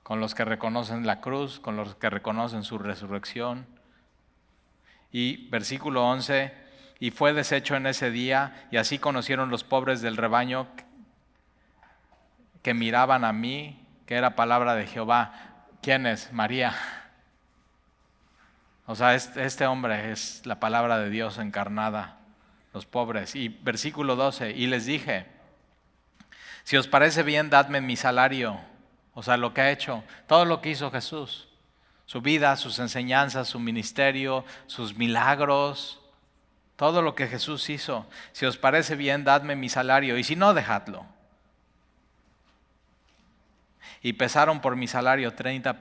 con los que reconocen la cruz, con los que reconocen su resurrección. Y versículo 11, y fue deshecho en ese día, y así conocieron los pobres del rebaño que miraban a mí, que era palabra de Jehová. ¿Quién es? María. O sea, este hombre es la palabra de Dios encarnada, los pobres. Y versículo 12, y les dije, si os parece bien, dadme mi salario. O sea, lo que ha hecho, todo lo que hizo Jesús, su vida, sus enseñanzas, su ministerio, sus milagros, todo lo que Jesús hizo. Si os parece bien, dadme mi salario, y si no, dejadlo. Y pesaron por mi salario 30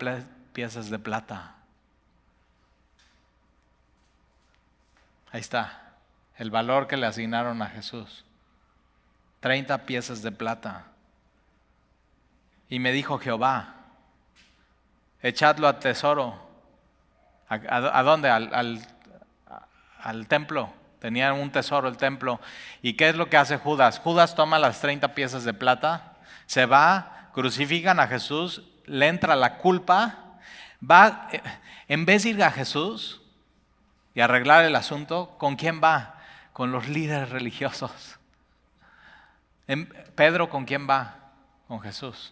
piezas de plata. Ahí está, el valor que le asignaron a Jesús. 30 piezas de plata. Y me dijo Jehová, echadlo a tesoro. ¿A dónde? Al templo. Tenían un tesoro el templo. ¿Y qué es lo que hace Judas? Judas toma las 30 piezas de plata, se va, crucifican a Jesús, le entra la culpa, va, en vez de ir a Jesús y arreglar el asunto, ¿con quién va? Con los líderes religiosos. Pedro, ¿con quién va? Con Jesús.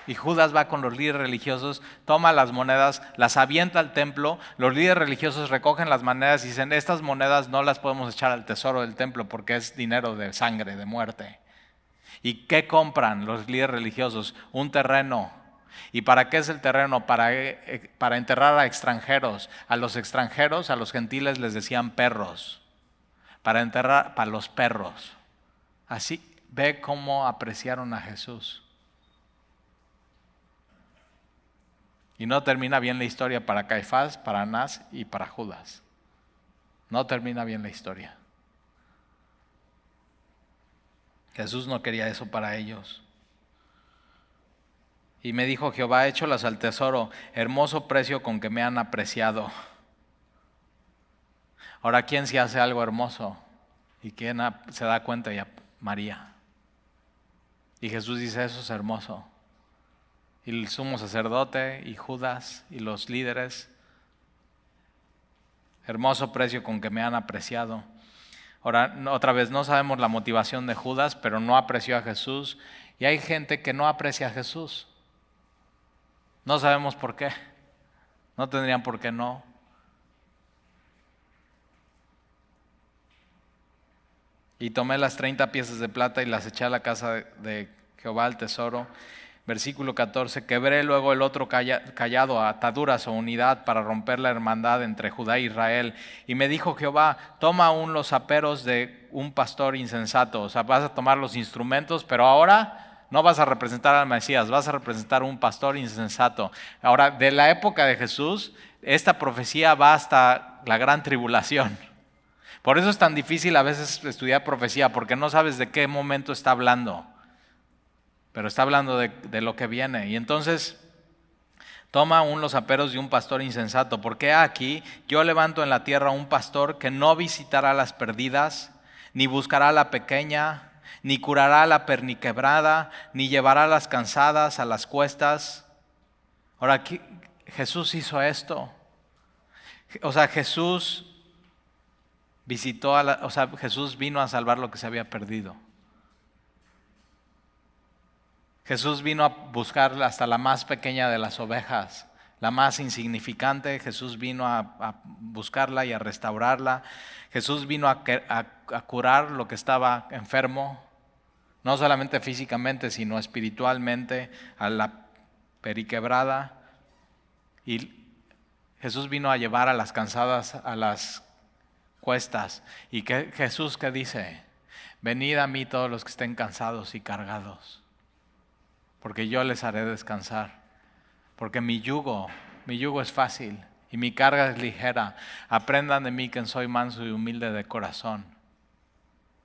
Y Judas va con los líderes religiosos, toma las monedas, las avienta al templo. Los líderes religiosos recogen las monedas y dicen, estas monedas no las podemos echar al tesoro del templo porque es dinero de sangre, de muerte. ¿Y qué compran los líderes religiosos? Un terreno. ¿Y para qué es el terreno? Para enterrar a extranjeros. A los extranjeros, a los gentiles les decían perros. Para enterrar para los perros. Así ve cómo apreciaron a Jesús. Y no termina bien la historia para Caifás, para Anás y para Judas. No termina bien la historia. Jesús no quería eso para ellos. Y me dijo Jehová, écholas al tesoro, hermoso precio con que me han apreciado. Ahora, ¿quién se hace algo hermoso? ¿Y quién se da cuenta? Ya, María. Y Jesús dice, eso es hermoso. Y el sumo sacerdote y Judas y los líderes, hermoso precio con que me han apreciado. Ahora, otra vez, no sabemos la motivación de Judas, pero no apreció a Jesús. Y hay gente que no aprecia a Jesús. No sabemos por qué. No tendrían por qué no. Y tomé las 30 piezas de plata y las eché a la casa de Jehová al tesoro. Versículo 14, quebré luego el otro callado a ataduras o unidad para romper la hermandad entre Judá e Israel. Y me dijo Jehová, toma aún los aperos de un pastor insensato. O sea, vas a tomar los instrumentos, pero ahora no vas a representar al Mesías, vas a representar un pastor insensato. Ahora, de la época de Jesús, esta profecía va hasta la gran tribulación. Por eso es tan difícil a veces estudiar profecía, porque no sabes de qué momento está hablando. Pero está hablando de lo que viene. Y entonces toma aún los aperos de un pastor insensato, porque aquí yo levanto en la tierra un pastor que no visitará a las perdidas, ni buscará a la pequeña, ni curará a la perniquebrada, ni llevará a las cansadas a las cuestas. Ahora aquí Jesús hizo esto. O sea, Jesús Jesús vino a salvar lo que se había perdido. Jesús vino a buscar hasta la más pequeña de las ovejas, la más insignificante. Jesús vino a buscarla y a restaurarla. Jesús vino a curar lo que estaba enfermo, no solamente físicamente, sino espiritualmente, a la periquebrada. Y Jesús vino a llevar a las cansadas a las cuestas. ¿Y Jesús qué dice? Venid a mí todos los que estén cansados y cargados, porque yo les haré descansar. Porque mi yugo es fácil y mi carga es ligera. Aprendan de mí que soy manso y humilde de corazón.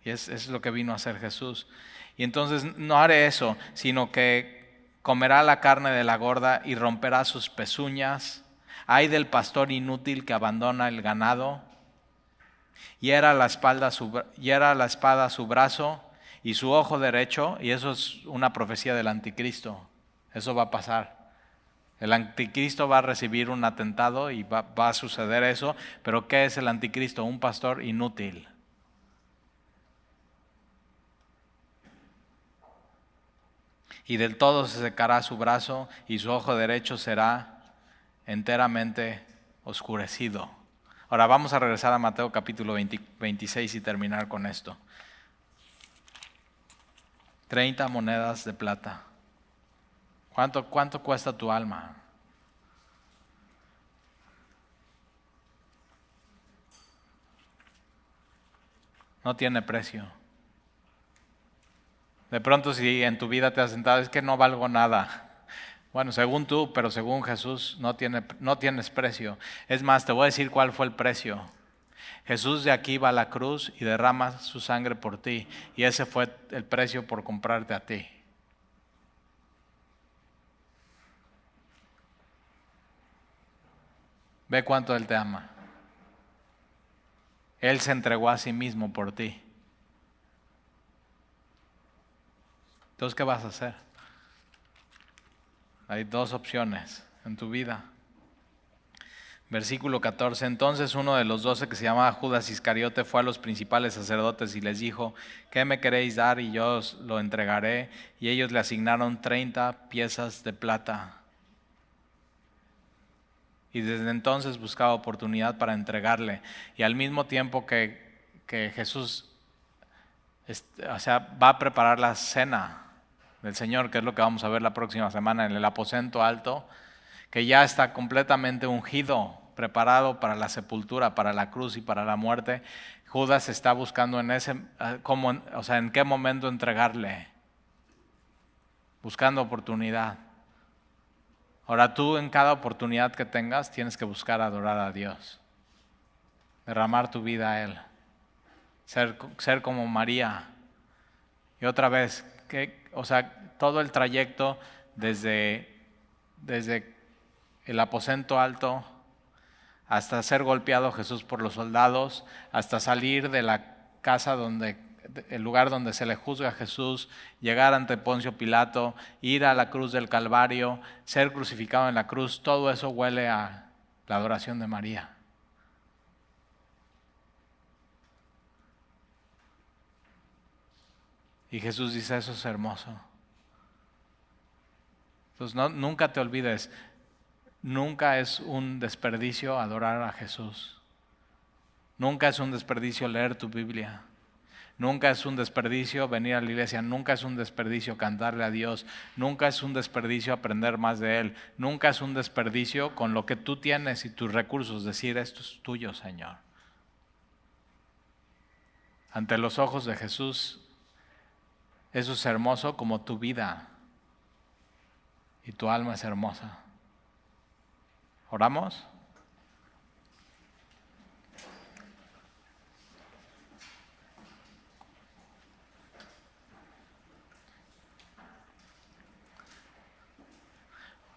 Y es lo que vino a hacer Jesús. Y entonces no haré eso, sino que comerá la carne de la gorda y romperá sus pezuñas. Ay del pastor inútil que abandona el ganado. Hiera la espada su brazo y su ojo derecho, y eso es una profecía del anticristo. Eso va a pasar. El anticristo va a recibir un atentado y va a suceder eso. Pero ¿qué es el anticristo? Un pastor inútil. Y del todo se secará su brazo y su ojo derecho será enteramente oscurecido. Ahora vamos a regresar a Mateo capítulo 26 y terminar con esto. 30 monedas de plata. ¿Cuánto cuesta tu alma? No tiene precio. De pronto si en tu vida te has sentado, es que no valgo nada. Bueno, según tú, pero según Jesús no tienes precio. Es más, te voy a decir cuál fue el precio. Jesús de aquí va a la cruz y derrama su sangre por ti. Y ese fue el precio por comprarte a ti. Ve cuánto Él te ama. Él se entregó a sí mismo por ti. Entonces, ¿qué vas a hacer? Hay dos opciones en tu vida. Versículo 14, entonces uno de los 12 que se llamaba Judas Iscariote fue a los principales sacerdotes y les dijo, ¿qué me queréis dar? Y yo os lo entregaré. Y ellos le asignaron 30 piezas de plata. Y desde entonces buscaba oportunidad para entregarle. Y al mismo tiempo que Jesús va a preparar la cena del Señor, que es lo que vamos a ver la próxima semana en el aposento alto, que ya está completamente ungido, preparado para la sepultura, para la cruz y para la muerte. Judas está buscando en qué momento entregarle, buscando oportunidad. Ahora tú en cada oportunidad que tengas tienes que buscar adorar a Dios, derramar tu vida a Él, ser como María. Y otra vez, todo el trayecto desde el aposento alto hasta ser golpeado Jesús por los soldados, hasta salir de la casa el lugar donde se le juzga a Jesús, llegar ante Poncio Pilato, ir a la cruz del Calvario, ser crucificado en la cruz, todo eso huele a la adoración de María. Y Jesús dice, eso es hermoso. Entonces nunca te olvides, nunca es un desperdicio adorar a Jesús. Nunca es un desperdicio leer tu Biblia. Nunca es un desperdicio venir a la iglesia. Nunca es un desperdicio cantarle a Dios. Nunca es un desperdicio aprender más de Él. Nunca es un desperdicio con lo que tú tienes y tus recursos decir, esto es tuyo, Señor. Ante los ojos de Jesús, eso es hermoso como tu vida y tu alma es hermosa. ¿Oramos?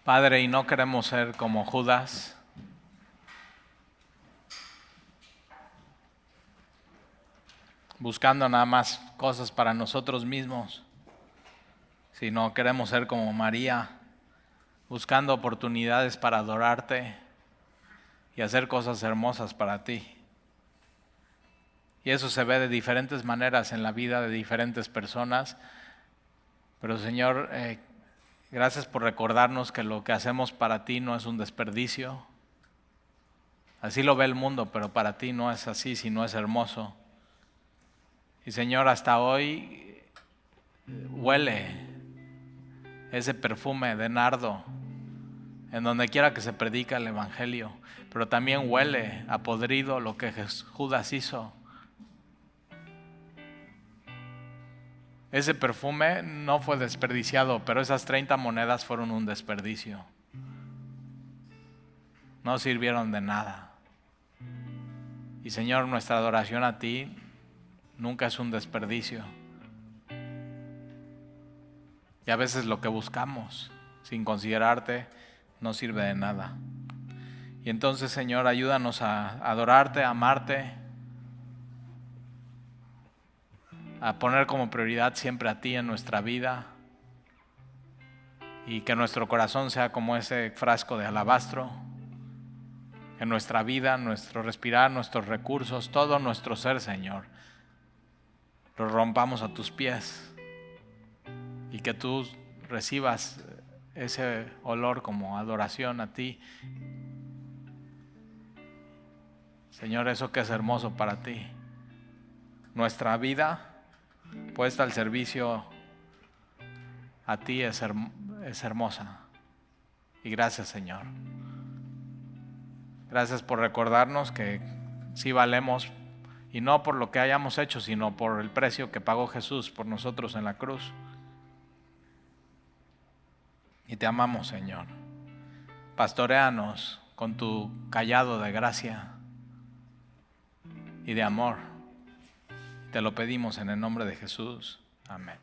Padre, y no queremos ser como Judas, buscando nada más cosas para nosotros mismos, sino queremos ser como María, buscando oportunidades para adorarte y hacer cosas hermosas para ti. Y eso se ve de diferentes maneras en la vida de diferentes personas, pero Señor, gracias por recordarnos que lo que hacemos para ti no es un desperdicio. Así lo ve el mundo, pero para ti no es así, sino es hermoso. Y Señor, hasta hoy huele ese perfume de nardo en donde quiera que se predica el Evangelio, pero también huele a podrido lo que Judas hizo. Ese perfume no fue desperdiciado, pero esas 30 monedas fueron un desperdicio. No sirvieron de nada. Y Señor, nuestra adoración a ti nunca es un desperdicio. Y a veces lo que buscamos, sin considerarte, no sirve de nada. Y entonces, Señor, ayúdanos a adorarte, a amarte, a poner como prioridad siempre a ti en nuestra vida y que nuestro corazón sea como ese frasco de alabastro, que nuestra vida, nuestro respirar, nuestros recursos, todo nuestro ser, Señor, lo rompamos a tus pies y que tú recibas ese olor como adoración a ti. Señor, eso que es hermoso para ti, nuestra vida puesta al servicio a ti es hermosa. Y gracias, Señor. Gracias por recordarnos que sí valemos, y no por lo que hayamos hecho, sino por el precio que pagó Jesús por nosotros en la cruz. Y te amamos, Señor. Pastoréanos con tu cayado de gracia y de amor. Te lo pedimos en el nombre de Jesús. Amén.